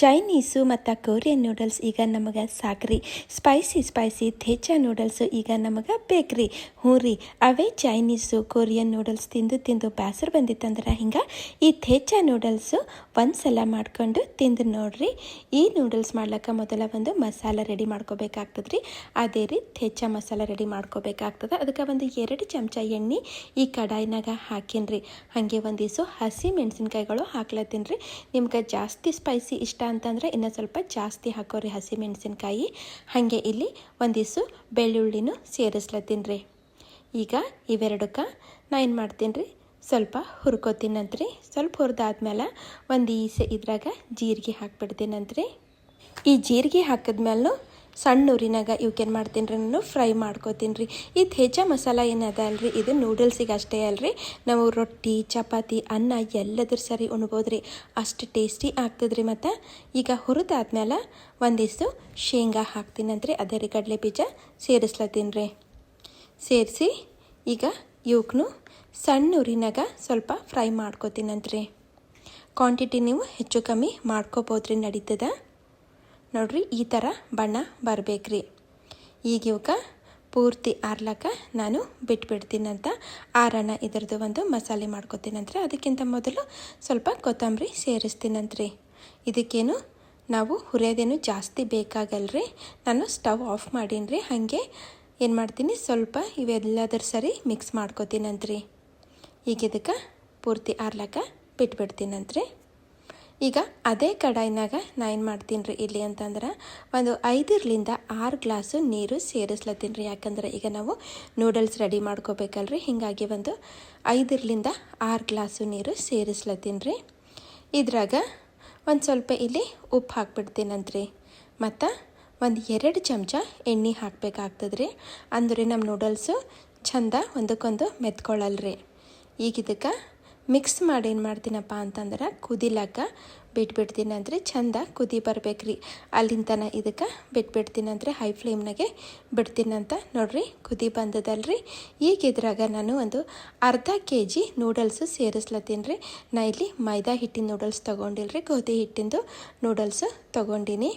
Chinese ಮತ್ತು Korean noodles ಈಗ ನಮಗೆ ಸಾಕ್ರಿ. ಸ್ಪೈಸಿ ಥೇಚಾ ನೂಡಲ್ಸು ಈಗ ನಮಗೆ ಬೇಕ್ರಿ. ಹ್ಞೂ ರೀ, ಅವೇ ಚೈನೀಸು ಕೊರಿಯನ್ ನೂಡಲ್ಸ್ ತಿಂದು ಬೇಸರ ಬಂದಿತ್ತಂದ್ರೆ ಹಿಂಗೆ ಈ ಥೇಚಾ ನೂಡಲ್ಸು ಒಂದು ಸಲ ಮಾಡ್ಕೊಂಡು ತಿಂದು ನೋಡ್ರಿ. ಈ ನೂಡಲ್ಸ್ ಮಾಡ್ಲಿಕ್ಕೆ ಮೊದಲ ಒಂದು ಮಸಾಲ ರೆಡಿ ಮಾಡ್ಕೋಬೇಕಾಗ್ತದೆ ರೀ. ಅದೇ ರೀ ಥೇಚಾ ಮಸಾಲ ರೆಡಿ ಮಾಡ್ಕೋಬೇಕಾಗ್ತದೆ. ಅದಕ್ಕೆ ಒಂದು 2 ಚಮಚ ಎಣ್ಣೆ ಈ ಕಡಾಯಿನಾಗ ಹಾಕಿನ್ರಿ. ಹಾಗೆ ಒಂದಿಷ್ಟು ಹಸಿ ಮೆಣಸಿನ್ಕಾಯಿಗಳು ಹಾಕ್ಲತ್ತೀನಿ ರೀ. ನಿಮ್ಗೆ ಜಾಸ್ತಿ ಸ್ಪೈಸಿ ಇಷ್ಟ ಅಂತಂದರೆ ಇನ್ನೂ ಸ್ವಲ್ಪ ಜಾಸ್ತಿ ಹಾಕೋರಿ ಹಸಿ ಮೆಣಸಿನ್ಕಾಯಿ. ಹಾಗೆ ಇಲ್ಲಿ ಒಂದಿಷ್ಟು ಬೆಳ್ಳುಳ್ಳಿನೂ ಸೇರಿಸ್ಲತ್ತೀನಿ ರೀ. ಈಗ ಇವೆರಡಕ್ಕೆ ನಾ ಏನು ಮಾಡ್ತೀನಿ ರೀ, ಸ್ವಲ್ಪ ಹುರ್ಕೋತೀನಂತ್ರಿ. ಸ್ವಲ್ಪ ಹುರಿದಾದ್ಮೇಲೆ ಒಂದು ಇದ್ರಾಗ ಜೀರಿಗೆ ಹಾಕ್ಬಿಡ್ತೀನಂತ್ರಿ. ಈ ಜೀರಿಗೆ ಹಾಕಿದ್ಮೇಲೂ ಸಣ್ಣ ಉರಿನಾಗ ಇವಕ್ಕೇನು ಮಾಡ್ತೀನಿ ರೀ, ನಾನು ಫ್ರೈ ಮಾಡ್ಕೋತೀನಿ ರೀ. ಈ ಥೇಚಾ ಮಸಾಲ ಏನದ ಅಲ್ರಿ, ಇದು ನೂಡಲ್ಸಿಗೆ ಅಷ್ಟೇ ಅಲ್ರಿ, ನಾವು ರೊಟ್ಟಿ ಚಪಾತಿ ಅನ್ನ ಎಲ್ಲದ್ರ ಸರಿ ಉಣ್ಬೋದು ರೀ. ಅಷ್ಟು ಟೇಸ್ಟಿ ಆಗ್ತದ್ರಿ. ಮತ್ತು ಈಗ ಹುರಿದಾದ್ಮೇಲೆ ಒಂದಿಷ್ಟು ಶೇಂಗಾ ಹಾಕ್ತೀನಂತ್ರಿ. ಅದೇ ರೀ ಕಡಲೆ ಬೀಜ ಸೇರಿಸ್ಲತ್ತೀನಿ ರೀ. ಸೇರಿಸಿ ಈಗ ಇವಕ್ಕೂ ಸಣ್ಣ ಉರಿನಾಗ ಸ್ವಲ್ಪ ಫ್ರೈ ಮಾಡ್ಕೋತೀನಂತ್ರಿ. ಕ್ವಾಂಟಿಟಿ ನೀವು ಹೆಚ್ಚು ಕಮ್ಮಿ ಮಾಡ್ಕೋಬೋದ್ರಿ, ನಡೀತದ ನೋಡ್ರಿ. ಈ ಥರ ಬಣ್ಣ ಬರಬೇಕ್ರಿ. ಈಗ ಇವಕ್ಕೆ ಪೂರ್ತಿ ಆರ್ಲಕ್ಕ ನಾನು ಬಿಟ್ಬಿಡ್ತೀನಂತ. ಆರಣ ಇದರದ್ದು ಒಂದು ಮಸಾಲೆ ಮಾಡ್ಕೊತೀನಂತ್ರಿ. ಅದಕ್ಕಿಂತ ಮೊದಲು ಸ್ವಲ್ಪ ಕೊತ್ತಂಬರಿ ಸೇರಿಸ್ತೀನಂತ್ರಿ. ಇದಕ್ಕೇನು ನಾವು ಹುರಿಯೋದೇನು ಜಾಸ್ತಿ ಬೇಕಾಗಲ್ರಿ. ನಾನು ಸ್ಟವ್ ಆಫ್ ಮಾಡೀನಿ. ಹಾಗೆ ಏನು ಮಾಡ್ತೀನಿ, ಸ್ವಲ್ಪ ಇವೆಲ್ಲದರ ಸರಿ ಮಿಕ್ಸ್ ಮಾಡ್ಕೊತೀನಂತ್ರಿ. ಈಗ ಇದಕ್ಕೆ ಪೂರ್ತಿ ಆರ್ಲಕ್ಕ ಬಿಟ್ಬಿಡ್ತೀನಂತ್ರಿ. ಈಗ ಅದೇ ಕಡಾಯಿನಾಗ ನಾ ಏನು ಮಾಡ್ತೀನಿ ರೀ ಇಲ್ಲಿ ಅಂತಂದ್ರೆ, ಒಂದು 5ರಿಂದ 6 ಗ್ಲಾಸು ನೀರು ಸೇರಿಸ್ಲತ್ತೀನಿ ರೀ. ಯಾಕಂದ್ರೆ ಈಗ ನಾವು ನೂಡಲ್ಸ್ ರೆಡಿ ಮಾಡ್ಕೋಬೇಕಲ್ರಿ. ಹೀಗಾಗಿ ಒಂದು 5ರಿಂದ 6 ಗ್ಲಾಸು ನೀರು ಸೇರಿಸ್ಲತ್ತೀನಿ ರೀ. ಇದ್ರಾಗ ಒಂದು ಸ್ವಲ್ಪ ಇಲ್ಲಿ ಉಪ್ಪು ಹಾಕ್ಬಿಡ್ತೀನಂತ್ರಿ. ಮತ್ತು ಒಂದು 2 ಚಮಚ ಎಣ್ಣೆ ಹಾಕಬೇಕಾಗ್ತದೆ ರೀ. ಅಂದ್ರೆ ನಮ್ಮ ನೂಡಲ್ಸು ಚಂದ ಒಂದಕ್ಕೊಂದು ಮೆತ್ಕೊಳ್ಳಲ್ರಿ. ಈಗ ಇದಕ್ಕೆ ಮಿಕ್ಸ್ ಮಾಡಿ ಏನು ಮಾಡ್ತೀನಪ್ಪ ಅಂತಂದ್ರೆ, ಕುದಿಲಾಕ ಬಿಟ್ಬಿಡ್ತೀನಂದ್ರೆ ಚಂದ ಕುದಿ ಬರ್ಬೇಕ್ರಿ. ಅಲ್ಲಿಂತನ ಇದಕ್ಕೆ ಬಿಟ್ಬಿಡ್ತೀನಂದ್ರೆ ಹೈ ಫ್ಲೇಮ್ನಾಗೆ ಬಿಡ್ತೀನಂತ. ನೋಡ್ರಿ ಕುದಿ ಬಂದದಲ್ರಿ. ಈಗ ಇದ್ರಾಗ ನಾನು ಒಂದು ಅರ್ಧ kg ನೂಡಲ್ಸು ಸೇರಿಸ್ಲತ್ತೀನಿ ರೀ. ನಾ ಇಲ್ಲಿ ಮೈದಾ ಹಿಟ್ಟಿನ ನೂಡಲ್ಸ್ ತೊಗೊಂಡಿಲ್ರಿ, ಗೋಧಿ ಹಿಟ್ಟಿಂದು ನೂಡಲ್ಸು ತೊಗೊಂಡಿನಿ.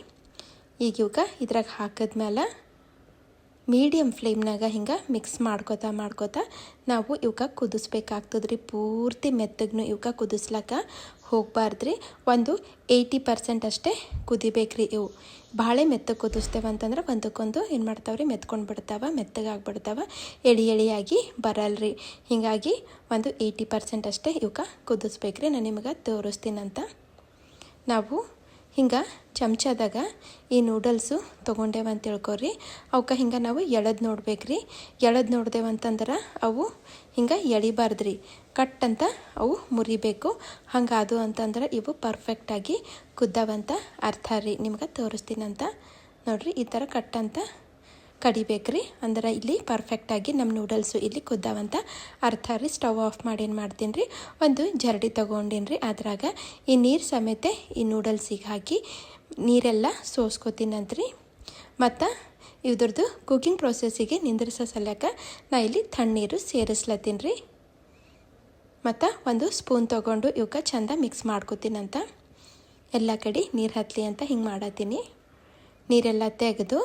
ಈಗ ಇವಕ್ಕೆ ಇದ್ರಾಗ ಹಾಕಿದ್ಮೇಲೆ ಮೀಡಿಯಮ್ ಫ್ಲೇಮ್ನಾಗ ಹಿಂಗೆ ಮಿಕ್ಸ್ ಮಾಡ್ಕೋತಾ ನಾವು ಇವಕ್ಕೆ ಕುದಿಸ್ಬೇಕಾಗ್ತದೆ ರೀ. ಪೂರ್ತಿ ಮೆತ್ತಗೂ ಇವಕ್ಕೆ ಕುದಿಸ್ಲಕ್ಕ ಹೋಗಬಾರ್ದ್ರಿ. ಒಂದು 80% ಅಷ್ಟೇ ಕುದಿಬೇಕ್ರಿ. ಇವು ಭಾಳ ಮೆತ್ತಗೆ ಕುದಿಸ್ತೇವೆ ಅಂತಂದ್ರೆ ಒಂದಕ್ಕೊಂದು ಏನು ಮಾಡ್ತಾವ್ರಿ, ಮೆತ್ಕೊಂಡು ಬಿಡ್ತಾವೆ, ಮೆತ್ತಗಾಗ್ಬಿಡ್ತಾವೆ, ಎಳೆಯಾಗಿ ಬರಲ್ರಿ. ಹೀಗಾಗಿ ಒಂದು 80% ಅಷ್ಟೇ ಇವಕ್ಕೆ ಕುದಿಸ್ಬೇಕ್ರಿ. ನಾನು ನಿಮಗೆ ತೋರಿಸ್ತೀನಂತ. ನಾವು ಹಿಂಗೆ ಚಮಚದಾಗ ಈ ನೂಡಲ್ಸು ತೊಗೊಂಡೇವೆ ಅಂತ ತಿಳ್ಕೊರಿ. ಅವಕ್ಕೆ ಹಿಂಗೆ ನಾವು ಎಳೆದು ನೋಡ್ಬೇಕ್ರಿ. ಎಳೆದು ನೋಡ್ದೇವಂತಂದ್ರೆ ಅವು ಹಿಂಗೆ ಎಳಿಬಾರ್ದ್ರಿ, ಕಟ್ ಅಂತ ಅವು ಮುರಿಬೇಕು. ಹಂಗಾದು ಅಂತಂದ್ರೆ ಇವು ಪರ್ಫೆಕ್ಟಾಗಿ ಕುದ್ದವಂತ ಅರ್ಥ ರೀ. ನಿಮ್ಗೆ ತೋರಿಸ್ತೀನಂತ ನೋಡ್ರಿ. ಈ ಥರ ಕಟ್ ಅಂತ ಕಡಿಬೇಕ್ರಿ. ಅಂದ್ರೆ ಇಲ್ಲಿ ಪರ್ಫೆಕ್ಟಾಗಿ ನಮ್ಮ ನೂಡಲ್ಸು ಇಲ್ಲಿ ಕುದ್ದಾವಂತ ಅರ್ಥ ರೀ. ಸ್ಟವ್ ಆಫ್ ಮಾಡಿ ಏನು ಮಾಡ್ತೀನಿ ರೀ, ಒಂದು ಜರಡಿ ತೊಗೊಂಡೀನಿ ರೀ. ಅದ್ರಾಗ ಈ ನೀರು ಸಮೇತ ಈ ನೂಡಲ್ಸಿಗೆ ಹಾಕಿ ನೀರೆಲ್ಲ ಸೋಸ್ಕೋತೀನಂತ್ರಿ. ಮತ್ತು ಇದ್ರದ್ದು ಕುಕಿಂಗ್ ಪ್ರೊಸೆಸ್ಸಿಗೆ ನಿಂದ್ರಿಸೋ ಸಲಕ ನಾ ಇಲ್ಲಿ ತಣ್ಣೀರು ಸೇರಿಸ್ಲತ್ತೀನಿ ರೀ. ಮತ್ತು ಒಂದು ಸ್ಪೂನ್ ತೊಗೊಂಡು ಇವಕ್ಕೆ ಚಂದ ಮಿಕ್ಸ್ ಮಾಡ್ಕೋತೀನಂತ. ಎಲ್ಲ ಕಡೆ ನೀರು ಹತ್ತಲಿ ಅಂತ ಹಿಂಗೆ ಮಾಡತ್ತೀನಿ. ನೀರೆಲ್ಲ ತೆಗೆದು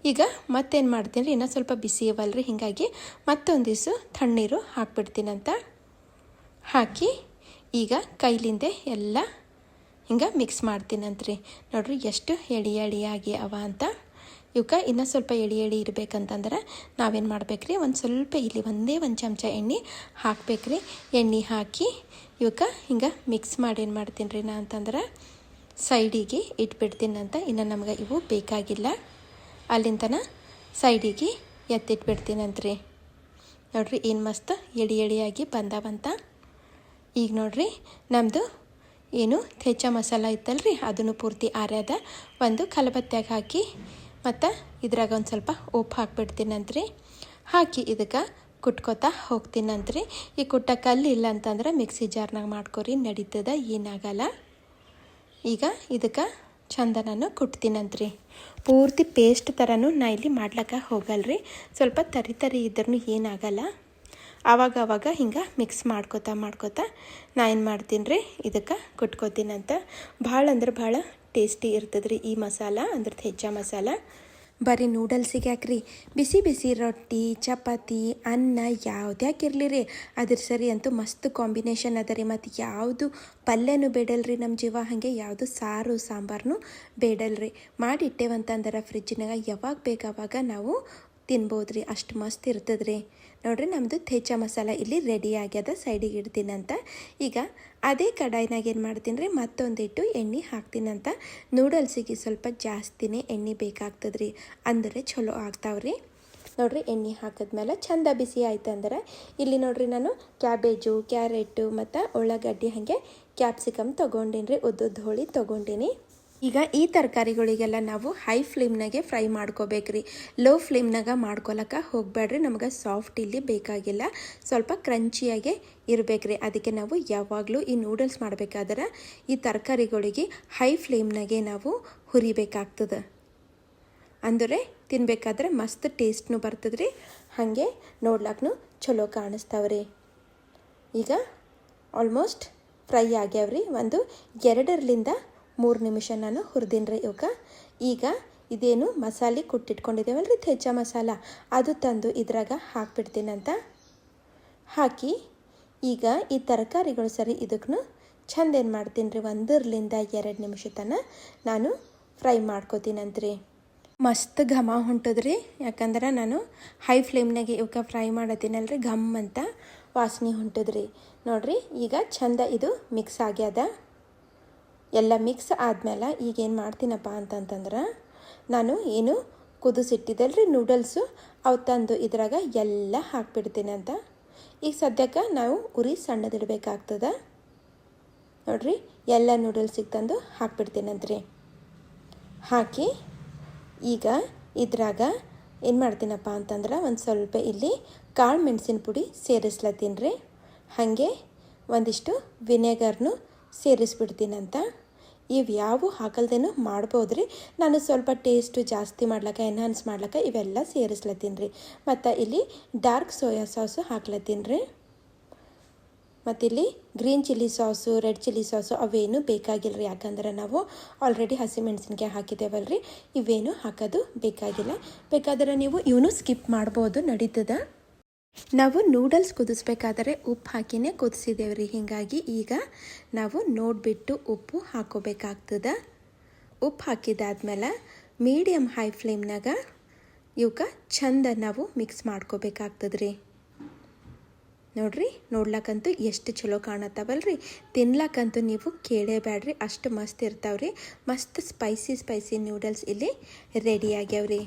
ಈಗ ಮತ್ತೇನು ಮಾಡ್ತೀನಿ ರೀ, ಇನ್ನೂ ಸ್ವಲ್ಪ ಬಿಸಿ ಇವಲ್ರಿ. ಹೀಗಾಗಿ ಮತ್ತೊಂದಿಷ್ಟು ತಣ್ಣೀರು ಹಾಕ್ಬಿಡ್ತೀನಂತ. ಹಾಕಿ ಈಗ ಕೈಲಿಂದೆ ಎಲ್ಲ ಹಿಂಗೆ ಮಿಕ್ಸ್ ಮಾಡ್ತೀನಂತ್ರಿ. ನೋಡ್ರಿ ಎಷ್ಟು ಎಳೆಯಾಗಿ ಅವ ಅಂತ. ಇವಕ್ಕೆ ಇನ್ನೂ ಸ್ವಲ್ಪ ಎಳೆ ಇರಬೇಕಂತಂದ್ರೆ ನಾವೇನು ಮಾಡ್ಬೇಕ್ರಿ, ಒಂದು ಸ್ವಲ್ಪ ಇಲ್ಲಿ ಒಂದೇ 1 ಚಮಚ ಎಣ್ಣೆ ಹಾಕ್ಬೇಕ್ರಿ. ಎಣ್ಣೆ ಹಾಕಿ ಇವಕ್ಕೆ ಹಿಂಗೆ ಮಿಕ್ಸ್ ಮಾಡಿ ಏನು ಮಾಡ್ತೀನಿ ರೀ ನಾ ಅಂತಂದ್ರೆ ಸೈಡಿಗೆ ಇಟ್ಬಿಡ್ತೀನಂತ. ಇನ್ನು ನಮ್ಗೆ ಇವು ಬೇಕಾಗಿಲ್ಲ, ಅಲ್ಲಿಂತನ ಸೈಡಿಗೆ ಎತ್ತಿಟ್ಬಿಡ್ತೀನಂತ್ರಿ. ನೋಡ್ರಿ ಏನು ಮಸ್ತ್ ಎಳೆಯಾಗಿ ಬಂದಾವಂತ. ಈಗ ನೋಡ್ರಿ ನಮ್ಮದು ಏನು ಥೇಚಾ ಮಸಾಲ ಇತ್ತಲ್ರಿ, ಅದನ್ನು ಪೂರ್ತಿ ಆರ್ಯದ ಒಂದು ಕಲಬತ್ತ್ಯಾಗ ಹಾಕಿ ಮತ್ತು ಇದ್ರಾಗ ಒಂದು ಸ್ವಲ್ಪ ಉಪ್ಪು ಹಾಕ್ಬಿಡ್ತೀನಂತ್ರಿ. ಹಾಕಿ ಇದಕ್ಕೆ ಕುಟ್ಕೋತಾ ಹೋಗ್ತೀನಂತ್ರಿ. ಈ ಕುಟ್ಟ ಕಲ್ಲು ಇಲ್ಲ ಅಂತಂದ್ರೆ ಮಿಕ್ಸಿ ಜಾರ್ನಾಗ ಮಾಡ್ಕೊರಿ, ನಡೀತದ, ಏನಾಗಲ್ಲ. ಈಗ ಇದಕ್ಕೆ ಚಂದ ನಾನು ಕುಟ್ತೀನಂತ್ರಿ. ಪೂರ್ತಿ ಪೇಸ್ಟ್ ಥರನೂ ನಾ ಇಲ್ಲಿ ಮಾಡ್ಲಿಕ್ಕೆ ಹೋಗಲ್ರಿ. ಸ್ವಲ್ಪ ತರಿ ಇದ್ರೂ ಏನಾಗಲ್ಲ. ಆವಾಗ ಹಿಂಗೆ ಮಿಕ್ಸ್ ಮಾಡ್ಕೋತಾ ನಾ ಏನು ಮಾಡ್ತೀನಿ ರೀ ಇದಕ್ಕೆ ಕುಟ್ಕೋತೀನಂತ. ಭಾಳ ಅಂದ್ರೆ ಭಾಳ ಟೇಸ್ಟಿ ಇರ್ತದೆ ರೀ ಈ ಮಸಾಲ ಅಂದ್ರೆ ಥೆಚ್ಚ ಮಸಾಲ. ಬರೀ ನೂಡಲ್ಸಿಗೆ ಯಾಕ್ರಿ, ಬಿಸಿ ಬಿಸಿ ರೊಟ್ಟಿ ಚಪಾತಿ ಅನ್ನ ಯಾವುದ್ಯಾಕಿರಲಿ ರೀ ಅದ್ರ ಸರಿ ಅಂತೂ ಮಸ್ತ್ ಕಾಂಬಿನೇಷನ್ ಅದ ರೀ. ಮತ್ತು ಯಾವುದು ಪಲ್ಯನೂ ಬೇಡಲ್ರಿ ನಮ್ಮ ಜೀವ, ಹಾಗೆ ಯಾವುದು ಸಾರು ಸಾಂಬಾರನು ಬೇಡಲ್ರಿ. ಮಾಡಿಟ್ಟೇವಂತಂದ್ರೆ ಫ್ರಿಜ್ನಾಗ ಯಾವಾಗ ಬೇಕಾವಾಗ ನಾವು ತಿನ್ಬೋದು ರೀ, ಅಷ್ಟು ಮಸ್ತ್ ಇರ್ತದೆ ರೀ. ನೋಡಿರಿ ನಮ್ಮದು ಥೆಚ್ಚ ಮಸಾಲ ಇಲ್ಲಿ ರೆಡಿ ಆಗ್ಯದ, ಸೈಡಿಗೆ ಇಡ್ತೀನಂತ. ಈಗ ಅದೇ ಕಡಾಯಿನಾಗ ಏನು ಮಾಡ್ತೀನಿ ರೀ, ಮತ್ತೊಂದಿಟ್ಟು ಎಣ್ಣೆ ಹಾಕ್ತೀನಂತ. ನೂಡಲ್ಸಿಗೆ ಸ್ವಲ್ಪ ಜಾಸ್ತಿನೇ ಎಣ್ಣೆ ಬೇಕಾಗ್ತದೆ ರೀ, ಅಂದರೆ ಚಲೋ ಆಗ್ತಾವ್ರಿ. ನೋಡಿರಿ ಎಣ್ಣೆ ಹಾಕಿದ್ಮೇಲೆ ಚಂದ ಬಿಸಿ ಆಯ್ತು ಅಂದ್ರೆ ಇಲ್ಲಿ ನೋಡಿರಿ ನಾನು ಕ್ಯಾಬೇಜು ಕ್ಯಾರೆಟು ಮತ್ತು ಉಳ್ಳಾಗಡ್ಡಿ ಹಾಗೆ ಕ್ಯಾಪ್ಸಿಕಮ್ ತೊಗೊಂಡೀನಿ ರೀ, ಉದ್ದುದ್ದು ಹೋಳಿ ತೊಗೊಂಡೀನಿ. ಈಗ ಈ ತರಕಾರಿಗಳಿಗೆಲ್ಲ ನಾವು ಹೈ ಫ್ಲೇಮ್ನಾಗೆ ಫ್ರೈ ಮಾಡ್ಕೋಬೇಕ್ರಿ, ಲೋ ಫ್ಲೇಮ್ನಾಗ ಮಾಡ್ಕೊಳಕ್ಕೆ ಹೋಗಬೇಡ್ರಿ. ನಮಗೆ ಸಾಫ್ಟ್ ಇಲ್ಲಿ ಬೇಕಾಗಿಲ್ಲ, ಸ್ವಲ್ಪ ಕ್ರಂಚಿಯಾಗೆ ಇರಬೇಕ್ರಿ. ಅದಕ್ಕೆ ನಾವು ಯಾವಾಗಲೂ ಈ ನೂಡಲ್ಸ್ ಮಾಡಬೇಕಾದ್ರೆ ಈ ತರಕಾರಿಗಳಿಗೆ ಹೈ ಫ್ಲೇಮ್ನಾಗೆ ನಾವು ಹುರಿಬೇಕಾಗ್ತದೆ, ಅಂದರೆ ತಿನ್ಬೇಕಾದ್ರೆ ಮಸ್ತ್ ಟೇಸ್ಟ್ನು ಬರ್ತದೆ ರೀ, ಹಾಗೆ ನೋಡ್ಲಾಕ್ನು ಚಲೋ ಕಾಣಿಸ್ತಾವ್ರಿ. ಈಗ ಆಲ್ಮೋಸ್ಟ್ ಫ್ರೈ ಆಗ್ಯಾವ್ರಿ, ಒಂದು 2-3 ನಿಮಿಷ ನಾನು ಹುರಿದೀನಿ ರೀ ಇವಕ್ಕೆ. ಈಗ ಇದೇನು ಮಸಾಲೆ ಕುಟ್ಟಿಟ್ಕೊಂಡಿದ್ದೇವಲ್ಲ ರೀ ಥೆಚ್ಚ ಮಸಾಲ, ಅದು ತಂದು ಇದ್ರಾಗ ಹಾಕ್ಬಿಡ್ತೀನಂತ. ಹಾಕಿ ಈಗ ಈ ತರಕಾರಿಗಳು ಸರಿ ಇದಕ್ಕೂ ಚಂದ ಏನು ಮಾಡ್ತೀನಿ ರೀ, 1-2 ನಿಮಿಷ ತನಕ ನಾನು ಫ್ರೈ ಮಾಡ್ಕೋತೀನಂತ್ರಿ. ಮಸ್ತ್ ಘಮ ಹೊಂಟದ್ರಿ, ಯಾಕಂದ್ರೆ ನಾನು ಹೈ ಫ್ಲೇಮ್ನಾಗೆ ಇವಕ್ಕೆ ಫ್ರೈ ಮಾಡತ್ತೀನಲ್ರಿ, ಘಮ್ ಅಂತ ವಾಸನೆ ಹೊಂಟದ್ರಿ. ನೋಡಿರಿ ಈಗ ಚಂದ ಇದು ಮಿಕ್ಸ್ ಆಗ್ಯದ. ಎಲ್ಲ ಮಿಕ್ಸ್ ಆದಮೇಲೆ ಈಗೇನು ಮಾಡ್ತೀನಪ್ಪ ಅಂತಂತಂದ್ರೆ ನಾನು ಏನು ಕುದಿಸಿಟ್ಟಿದ್ದಲ್ರಿ ನೂಡಲ್ಸು ಅವು ತಂದು ಇದ್ರಾಗ ಎಲ್ಲ ಹಾಕ್ಬಿಡ್ತೀನಿ. ಈಗ ಸದ್ಯಕ್ಕೆ ನಾವು ಉರಿ ಸಣ್ಣದಿಡಬೇಕಾಗ್ತದೆ. ನೋಡಿರಿ ಎಲ್ಲ ನೂಡಲ್ಸಿಗೆ ತಂದು ಹಾಕ್ಬಿಡ್ತೀನಂತ್ರಿ. ಹಾಕಿ ಈಗ ಇದ್ರಾಗ ಏನು ಮಾಡ್ತೀನಪ್ಪ ಅಂತಂದ್ರೆ ಒಂದು ಸ್ವಲ್ಪ ಇಲ್ಲಿ ಕಾಳು ಮೆಣಸಿನ ಪುಡಿ ಸೇರಿಸ್ಲತ್ತೀನಿ ರೀ, ಹಾಗೆ ಒಂದಿಷ್ಟು ವಿನೆಗರ್ನು ಸೇರಿಸ್ಬಿಡ್ತೀನಂತ. ಇವು ಯಾವ ಹಾಕಲ್ದೇನು ಮಾಡ್ಬೋದು ರೀ, ನಾನು ಸ್ವಲ್ಪ ಟೇಸ್ಟು ಜಾಸ್ತಿ ಮಾಡ್ಲಿಕ್ಕೆ ಎನ್ಹಾನ್ಸ್ ಮಾಡ್ಲಿಕ್ಕೆ ಇವೆಲ್ಲ ಸೇರಿಸ್ಲತ್ತೀನಿ ರೀ. ಮತ್ತು ಇಲ್ಲಿ ಡಾರ್ಕ್ ಸೋಯಾ ಸಾಸು ಹಾಕ್ಲತ್ತೀನಿ ರೀ, ಮತ್ತು ಇಲ್ಲಿ green chilli sauce red chilli sauce ಅವೇನು ಬೇಕಾಗಿಲ್ಲ ರೀ, ಯಾಕಂದ್ರೆ ನಾವು ಆಲ್ರೆಡಿ ಹಸಿಮೆಣಸಿನ್ಕಾಯಿ ಹಾಕಿದ್ದೇವಲ್ಲ ರೀ, ಇವೇನು ಹಾಕೋದು ಬೇಕಾಗಿಲ್ಲ. ಬೇಕಾದ್ರೆ ನೀವು ಇವನು ಸ್ಕಿಪ್ ಮಾಡ್ಬೋದು, ನಡೀತದೆ. ನಾವು ನೂಡಲ್ಸ್ ಕುದಿಸ್ಬೇಕಾದರೆ ಉಪ್ಪು ಹಾಕಿನೇ ಕುದಿಸಿದ್ದೇವ್ರಿ, ಹೀಗಾಗಿ ಈಗ ನಾವು ನೋಡಿಬಿಟ್ಟು ಉಪ್ಪು ಹಾಕೋಬೇಕಾಗ್ತದೆ. ಉಪ್ಪು ಹಾಕಿದಾದ್ಮೇಲೆ ಮೀಡಿಯಮ್ ಹೈ ಫ್ಲೇಮ್ನಾಗ ಇವಕ್ಕೆ ಚಂದ ನಾವು ಮಿಕ್ಸ್ ಮಾಡ್ಕೋಬೇಕಾಗ್ತದೆ ರೀ. ನೋಡ್ರಿ ನೋಡ್ಲಕ್ಕಂತೂ ಎಷ್ಟು ಚಲೋ ಕಾಣತ್ತಾವಲ್ರಿ, ತಿನ್ಲಕ್ಕಂತೂ ನೀವು ಕೇಳೇಬೇಡ್ರಿ, ಅಷ್ಟು ಮಸ್ತ್ ಇರ್ತಾವ್ರಿ. ಮಸ್ತ್ ಸ್ಪೈಸಿ ನೂಡಲ್ಸ್ ಇಲ್ಲಿ ರೆಡಿ ಆಗ್ಯಾವ್ರಿ.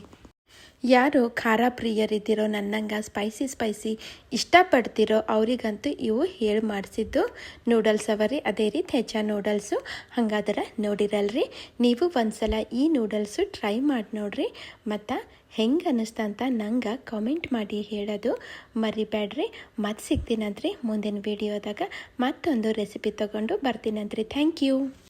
ಯಾರು ಖಾರ ಪ್ರಿಯರಿದ್ದೀರೋ ನನ್ನಂಗೆ ಸ್ಪೈಸಿ ಇಷ್ಟಪಡ್ತಿರೋ ಅವರಿಗಂತೂ ಇವು ಹೇಳಿ ಮಾಡಿಸಿದ್ದು ನೂಡಲ್ಸ್ ಅವರಿ, ಅದೇ ರೀ ಥೆಚ್ಚ ನೂಡಲ್ಸು. ಹಾಗಾದ್ರೆ ನೋಡಿರಲ್ರಿ, ನೀವು ಒಂದ್ಸಲ ಈ ನೂಡಲ್ಸು ಟ್ರೈ ಮಾಡಿ ನೋಡ್ರಿ, ಮತ್ತು ಹೆಂಗೆ ಅನ್ನಿಸ್ತಂತ ನಂಗೆ ಕಾಮೆಂಟ್ ಮಾಡಿ ಹೇಳೋದು ಮರಿಬೇಡ್ರಿ. ಮತ್ತೆ ಸಿಗ್ತೀನಂತ್ರಿ ಮುಂದಿನ ವಿಡಿಯೋದಾಗ, ಮತ್ತೊಂದು ರೆಸಿಪಿ ತೊಗೊಂಡು ಬರ್ತೀನಂತ್ರಿ. Thank you.